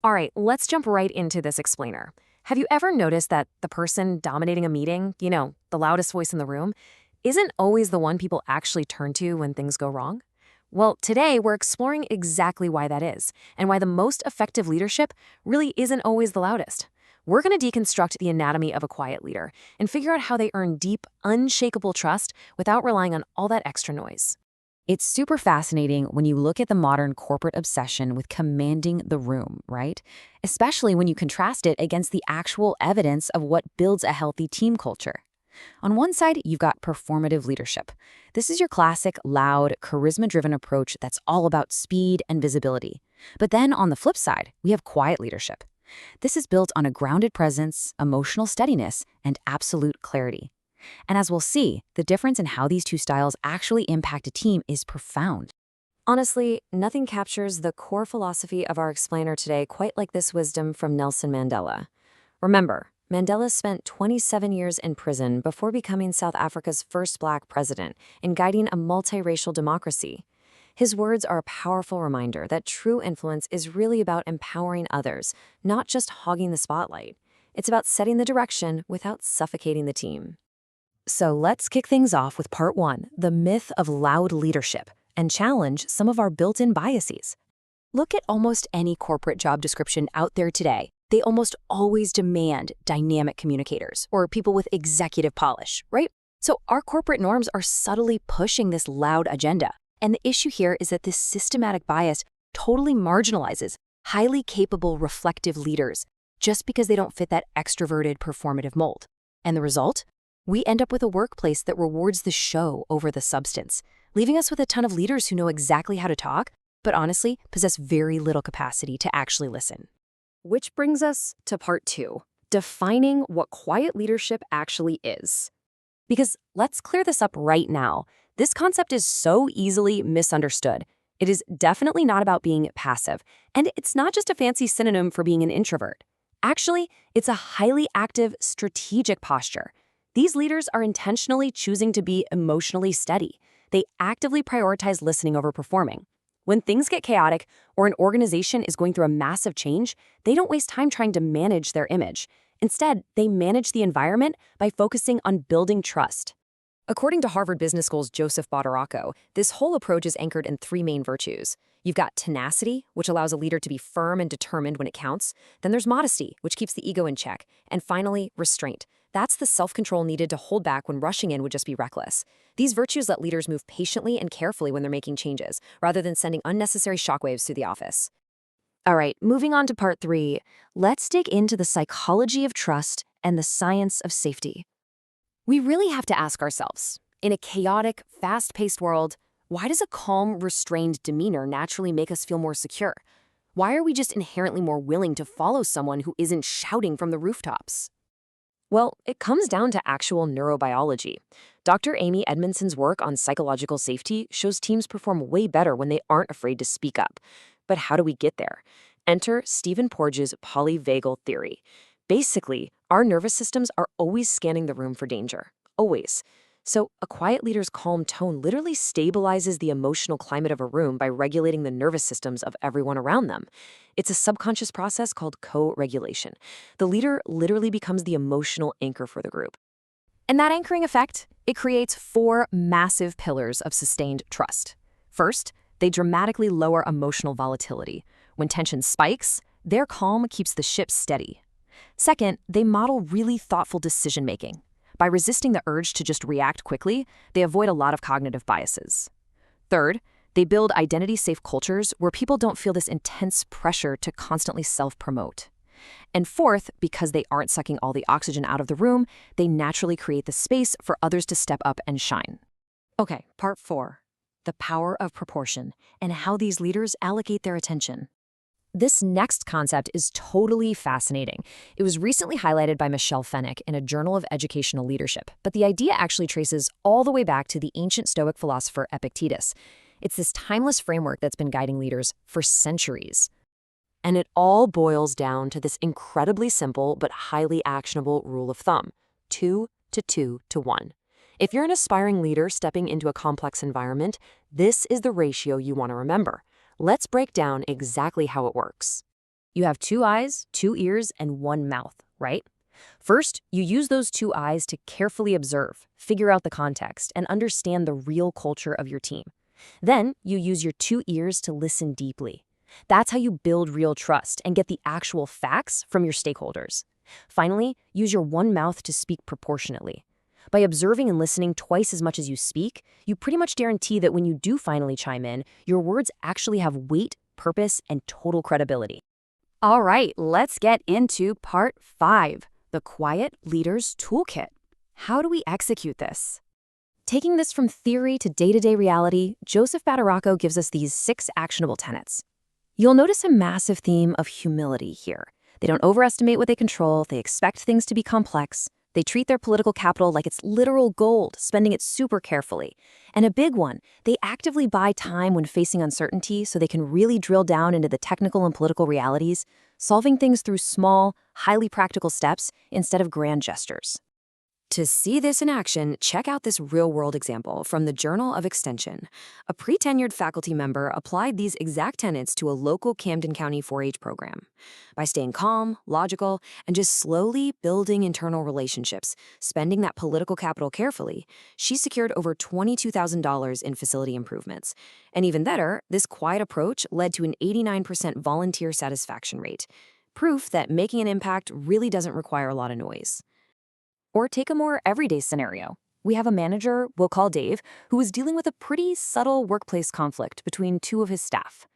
All right, let's jump right into this explainer. Have you ever noticed that the person dominating a meeting, the loudest voice in the room, isn't always the one people actually turn to when things go wrong? Well, today we're exploring exactly why that is, and why the most effective leadership really isn't always the loudest. We're going to deconstruct the anatomy of a quiet leader and figure out how they earn deep, unshakable trust without relying on all that extra noise. It's super fascinating when you look at the modern corporate obsession with commanding the room, right? Especially when you contrast it against the actual evidence of what builds a healthy team culture. On one side, you've got performative leadership. This is your classic, loud, charisma-driven approach that's all about speed and visibility. But then on the flip side, we have quiet leadership. This is built on a grounded presence, emotional steadiness, and absolute clarity. And as we'll see, the difference in how these two styles actually impact a team is profound. Honestly, nothing captures the core philosophy of our explainer today quite like this wisdom from Nelson Mandela. Remember, Mandela spent 27 years in prison before becoming South Africa's first black president and guiding a multiracial democracy. His words are a powerful reminder that true influence is really about empowering others, not just hogging the spotlight. It's about setting the direction without suffocating the team. So let's kick things off with part one, the myth of loud leadership, and challenge some of our built-in biases. Look at almost any corporate job description out there today. They almost always demand dynamic communicators or people with executive polish, right? So our corporate norms are subtly pushing this loud agenda. And the issue here is that this systematic bias totally marginalizes highly capable, reflective leaders just because they don't fit that extroverted, performative mold. And the result? We end up with a workplace that rewards the show over the substance, leaving us with a ton of leaders who know exactly how to talk, but honestly possess very little capacity to actually listen. Which brings us to part two, defining what quiet leadership actually is. Because let's clear this up right now. This concept is so easily misunderstood. It is definitely not about being passive, and it's not just a fancy synonym for being an introvert. Actually, it's a highly active, strategic posture. These leaders are intentionally choosing to be emotionally steady. They actively prioritize listening over performing. When things get chaotic or an organization is going through a massive change, they don't waste time trying to manage their image. Instead, they manage the environment by focusing on building trust. According to Harvard Business School's Joseph Badaracco, this whole approach is anchored in three main virtues. You've got tenacity, which allows a leader to be firm and determined when it counts. Then there's modesty, which keeps the ego in check. And finally, restraint. That's the self-control needed to hold back when rushing in would just be reckless. These virtues let leaders move patiently and carefully when they're making changes, rather than sending unnecessary shockwaves through the office. All right, moving on to part three, let's dig into the psychology of trust and the science of safety. We really have to ask ourselves, in a chaotic, fast-paced world, why does a calm, restrained demeanor naturally make us feel more secure? Why are we just inherently more willing to follow someone who isn't shouting from the rooftops? Well, it comes down to actual neurobiology. Dr. Amy Edmondson's work on psychological safety shows teams perform way better when they aren't afraid to speak up. But how do we get there? Enter Stephen Porges' polyvagal theory. Basically, our nervous systems are always scanning the room for danger. Always. So a quiet leader's calm tone literally stabilizes the emotional climate of a room by regulating the nervous systems of everyone around them. It's a subconscious process called co-regulation. The leader literally becomes the emotional anchor for the group. And that anchoring effect, it creates four massive pillars of sustained trust. First, they dramatically lower emotional volatility. When tension spikes, their calm keeps the ship steady. Second, they model really thoughtful decision-making. By resisting the urge to just react quickly, they avoid a lot of cognitive biases. Third, they build identity-safe cultures where people don't feel this intense pressure to constantly self-promote. And fourth, because they aren't sucking all the oxygen out of the room, they naturally create the space for others to step up and shine. Okay, part four, the power of proportion and how these leaders allocate their attention. This next concept is totally fascinating. It was recently highlighted by Michelle Fennick in a Journal of Educational Leadership, but the idea actually traces all the way back to the ancient Stoic philosopher Epictetus. It's this timeless framework that's been guiding leaders for centuries. And it all boils down to this incredibly simple but highly actionable rule of thumb, 2 to 2 to 1. If you're an aspiring leader stepping into a complex environment, this is the ratio you want to remember. Let's break down exactly how it works. You have 2 eyes, 2 ears, and 1 mouth, right? First, you use those 2 eyes to carefully observe, figure out the context, and understand the real culture of your team. Then, you use your 2 ears to listen deeply. That's how you build real trust and get the actual facts from your stakeholders. Finally, use your 1 mouth to speak proportionately. By observing and listening twice as much as you speak, you pretty much guarantee that when you do finally chime in, your words actually have weight, purpose, and total credibility. All right, let's get into part 5, the Quiet Leader's Toolkit. How do we execute this? Taking this from theory to day-to-day reality, Joseph Badaracco gives us these 6 actionable tenets. You'll notice a massive theme of humility here. They don't overestimate what they control, they expect things to be complex, they treat their political capital like it's literal gold, spending it super carefully. And a big one, they actively buy time when facing uncertainty so they can really drill down into the technical and political realities, solving things through small, highly practical steps instead of grand gestures. To see this in action, check out this real-world example from the Journal of Extension. A pre-tenured faculty member applied these exact tenets to a local Camden County 4-H program. By staying calm, logical, and just slowly building internal relationships, spending that political capital carefully, she secured over $22,000 in facility improvements. And even better, this quiet approach led to an 89% volunteer satisfaction rate. Proof that making an impact really doesn't require a lot of noise. Or take a more everyday scenario. We have a manager, we'll call Dave, who is dealing with a pretty subtle workplace conflict between 2 of his staff.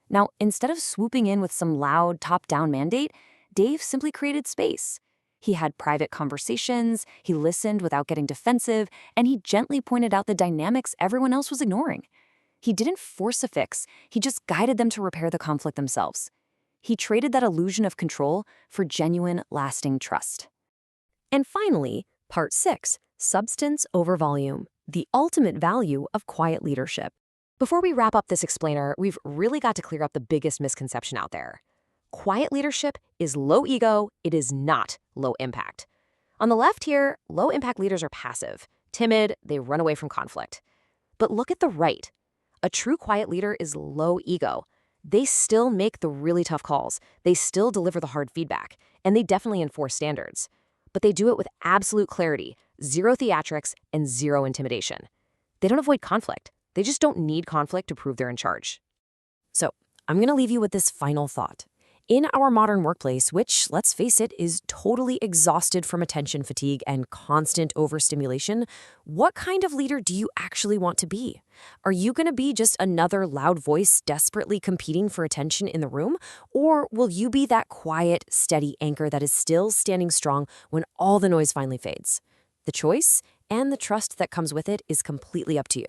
Now, instead of swooping in with some loud top-down mandate, Dave simply created space. He had private conversations, he listened without getting defensive, and he gently pointed out the dynamics everyone else was ignoring. He didn't force a fix, he just guided them to repair the conflict themselves. He traded that illusion of control for genuine, lasting trust. And finally, part 6, substance over volume, the ultimate value of quiet leadership. Before we wrap up this explainer, we've really got to clear up the biggest misconception out there. Quiet leadership is low ego, it is not low impact. On the left here, low impact leaders are passive, timid, they run away from conflict. But look at the right. A true quiet leader is low ego. They still make the really tough calls, they still deliver the hard feedback, and they definitely enforce standards. But they do it with absolute clarity, 0 theatrics, and 0 intimidation. They don't avoid conflict. They just don't need conflict to prove they're in charge. So, I'm going to leave you with this final thought. In our modern workplace, which, let's face it, is totally exhausted from attention fatigue and constant overstimulation, what kind of leader do you actually want to be? Are you going to be just another loud voice desperately competing for attention in the room? Or will you be that quiet, steady anchor that is still standing strong when all the noise finally fades? The choice and the trust that comes with it is completely up to you.